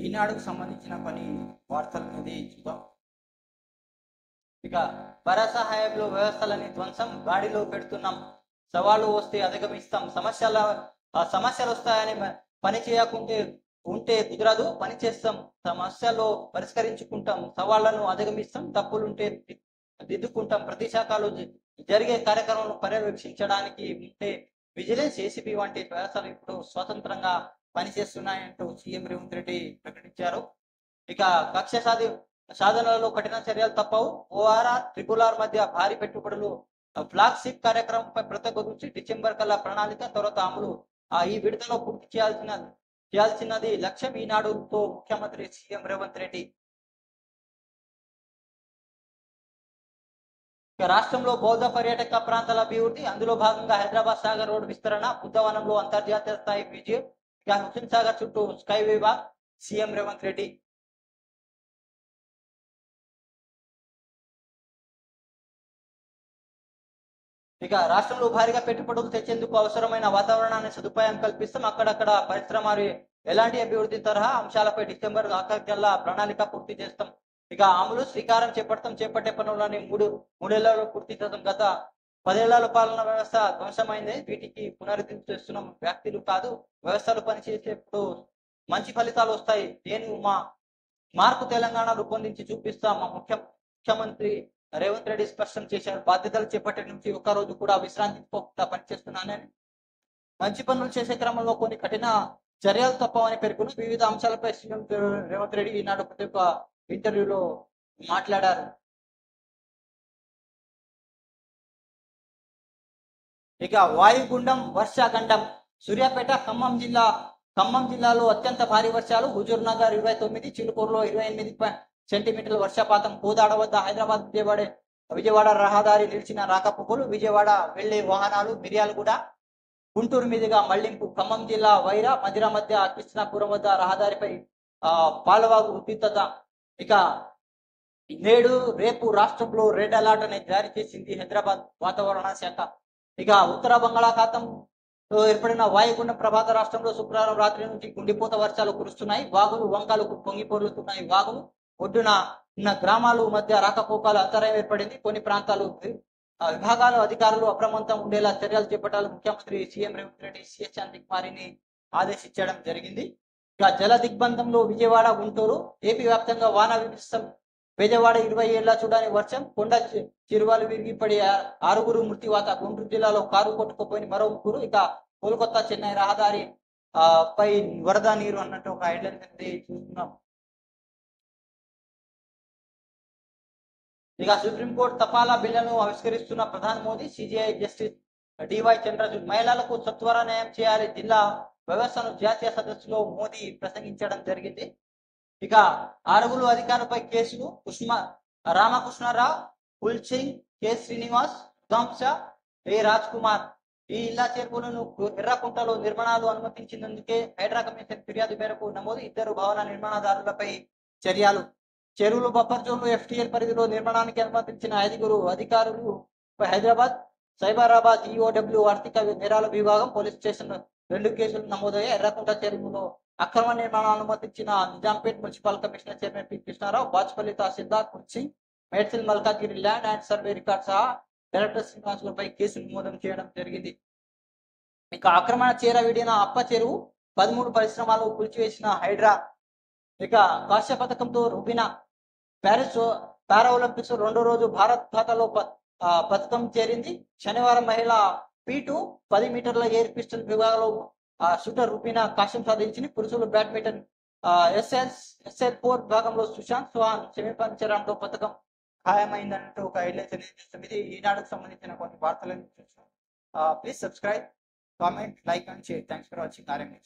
ఈనాడుకు సంబంధించిన కొన్ని వార్తలు అనేది చూద్దాం. ఇక భరోసా హయాంలో వ్యవస్థలని ధ్వంసం, గాడిలో పెడుతున్నాం, సవాళ్లు వస్తే అధిగమిస్తాం, సమస్యలు వస్తాయని పని చేయకుంటే ఉంటే కుదరదు, పని చేస్తాం, సమస్యలు పరిష్కరించుకుంటాం, సవాళ్లను అధిగమిస్తాం, తప్పులుంటే దిద్దుకుంటాం, ప్రతి శాఖలో జరిగే కార్యక్రమాలను పర్యవేక్షించడానికి ఉంటే విజిలెన్స్, ఏసీబీ వంటి వ్యవస్థలు ఇప్పుడు స్వతంత్రంగా పనిచేస్తున్నాయంటూ సీఎం రేవంత్ రెడ్డి ప్రకటించారు. ఇక కక్ష సాధనలో కఠిన చర్యలు తప్పవు, ఓఆర్ఆర్ ట్రిపుల్ మధ్య భారీ పెట్టుబడులు, ఫ్లాగ్షిప్ కార్యక్రమంపై ప్రత్యేక దృష్టి, డిసెంబర్ కల్లా ప్రణాళిక త్వరత అమలు, ఈ విడతలో పూర్తి చేయాల్సినది లక్ష్యం, ఈనాడుతో ముఖ్యమంత్రి సీఎం రేవంత్ రెడ్డి. రాష్ట్రంలో బౌద్ధ పర్యాటక ప్రాంతాల అభివృద్ధి, అందులో భాగంగా హైదరాబాద్ సాగర్ రోడ్డు విస్తరణ, బుద్ధవనంలో అంతర్జాతీయ స్థాయి విజయం, ఇక హుస్సేన్ సాగర్ చుట్టూ స్కై విభాగ్, సీఎం రేవంత్ రెడ్డి. ఇక రాష్ట్రంలో భారీగా పెట్టుబడులు తెచ్చేందుకు అవసరమైన వాతావరణాన్ని సదుపాయం కల్పిస్తాం, అక్కడక్కడ పరిశ్రమలు ఎలాంటి అభివృద్ధి తరహా అంశాలపై డిసెంబర్ ఆఖరికల్లా ప్రణాళిక పూర్తి చేస్తాం. ఇక అమలు శ్రీకారం చేపట్టే పనులని మూడేళ్లలో పూర్తి చేస్తాం. గత 10 ఏళ్ల పాలన వ్యవస్థ ధ్వంసమైంది, వీటికి పునరుద్ధరణ చేస్తున్నాం, వ్యక్తులు కాదు వ్యవస్థలు పనిచేసేప్పుడు మంచి ఫలితాలు వస్తాయి, నేను మార్పు తెలంగాణ రూపొందించి చూపిస్తాం, ముఖ్యమంత్రి రేవంత్ రెడ్డి స్పష్టం చేశారు. బాధ్యతలు చేపట్టే నుంచి ఒక్కరోజు కూడా విశ్రాంతిపోకుండా పనిచేస్తున్నానని, మంచి పనులు చేసే క్రమంలో కొన్ని కఠిన చర్యలు తప్పవని పేర్కొన్నారు. వివిధ అంశాలపై సీఎం రేవంత్ రెడ్డి ఈనాడు ప్రతి ఒక్క ఇంటర్వ్యూలో మాట్లాడారు. ఇక వాయుగుండం వర్షాఖండం, సూర్యాపేట ఖమ్మం జిల్లాలో అత్యంత భారీ వర్షాలు, హుజూర్ నగర్ 29, చిలుకూరులో 28 సెంటీమీటర్ల వర్షపాతం, కోదాడ వద్ద హైదరాబాద్ విజయవాడ రహదారి నిలిచిన రాకపోకలు, విజయవాడ వెళ్లే వాహనాలు, మిర్యాలగూడ గుంటూరు మీదుగా మళ్లింపు, ఖమ్మం జిల్లా వైరా మధిర మధ్య కృష్ణాపురం వద్ద రహదారిపై పాలవాగు ఉద్రిక్తత. ఇక నేడు రేపు రాష్ట్రంలో రెడ్ అలర్ట్ అనేది జారీ చేసింది హైదరాబాద్ వాతావరణ శాఖ. ఇక ఉత్తర బంగాళాఖాతంలో ఏర్పడిన వాయుగుండం ప్రభాత రాష్ట్రంలో శుక్రవారం రాత్రి నుంచి గుండిపోత వర్షాలు కురుస్తున్నాయి, వాగులు వంకలు పొంగి పొర్లుతున్నాయి, వాగులు ఒడ్డున ఉన్న గ్రామాల మధ్య రాకపోకలు అంతరాయం ఏర్పడింది, కొన్ని ప్రాంతాలు విభాగాల అధికారులు అప్రమత్తం ఉండేలా చర్యలు చేపట్టాలని ముఖ్యమంత్రి సీఎం రేవంత్ రెడ్డి సిఎస్ శాంతికుమారిని ఆదేశించడం జరిగింది. ఇక జల దిగ్బంధంలో విజయవాడ గుంటూరు, ఏపీ వ్యాప్తంగా వాన వినిపిస్తాం, విజయవాడ 20 ఏళ్ల చూడని వర్షం, కొండ చిరువాలు విరిగిపడి 6 మృత్యువాత, గుంటూరు జిల్లాలో కారు కొట్టుకుపోయిన మరో 3, ఇక కోల్కతా చెన్నై రహదారి పై వరద నీరు అన్నట్టు ఒక హెడ్లైన్ చూస్తున్నాం. ఇక సుప్రీంకోర్టు తపాలా బిల్లును ఆవిష్కరిస్తున్న ప్రధాని మోదీ, సిజిఐ జస్టిస్ డివై చంద్రచూడ్, మహిళలకు సత్వర న్యాయం చేయాలి, జిల్లా వ్యవస్థను జాతీయ సదస్సులో మోదీ ప్రసంగించడం జరిగింది. ఇక 6 అధికారులపై కేసులు, రామకృష్ణరావు, కుల్సింగ్, కె శ్రీనివాస్, ధ్వంస, ఏ రాజ్ కుమార్, ఈ ఇళ్ల చేర్పులను ఎర్రకుంటలో నిర్మాణాలు అనుమతించినందుకే హైడ్రా కమిషన్ ఫిర్యాదు మేరకు నమోదు, 2 భవన నిర్మాణదారులపై చర్యలు, చెరువులు బఫర్ జోన్లు ఎఫ్టీఎల్ పరిధిలో నిర్మాణానికి అనుమతించిన 5 అధికారులు హైదరాబాద్ సైబరాబాద్ ఈఓడబ్ల్యూ ఆర్థిక నేరాల విభాగం పోలీస్ స్టేషన్ 2 కేసులు నమోదయ్యాయి. ఎర్రకుంట చెరువులో అక్రమ నిర్మాణం అనుమతించిన Nizampet municipal commissioner chairman P Krishnarao, Bachupally తహసీల్దార్ కుర్సింగ్, Medchal Malkajgiri land and survey record సహా డైరెక్టర్ శ్రీనివాసులపై కేసులు నమోదు చేయడం జరిగింది. ఇక ఆక్రమణ విడిన అప్ప చెరువు, 13 పరిశ్రమలు కూల్చివేసిన హైడ్రా. ఇక కాశ్య పథకంతో రుబినా ప్యారిస్ పారాఒలింపిక్స్ 2వ రోజు భారత్ ఖాతాలో పథకం చేరింది. శనివారం మహిళ P2 10 మీటర్ల ఎయిర్ పిస్టల్ విభాగంలో షూటర్ రుబినా కాశ్యం సాధించింది. పురుషులు బ్యాడ్మింటన్ SL4 విభాగంలో సుశాంత్ చౌహాన్ సెమీఫైనల్ చేరడంతో పథకం ఖాయమైందంటూ ఒక హెడ్లైన్స్ ఇది ఈనాడుకు సంబంధించిన కొన్ని వార్తలను చూసాం. Please subscribe, comment, like and share. Thanks for watching RMX.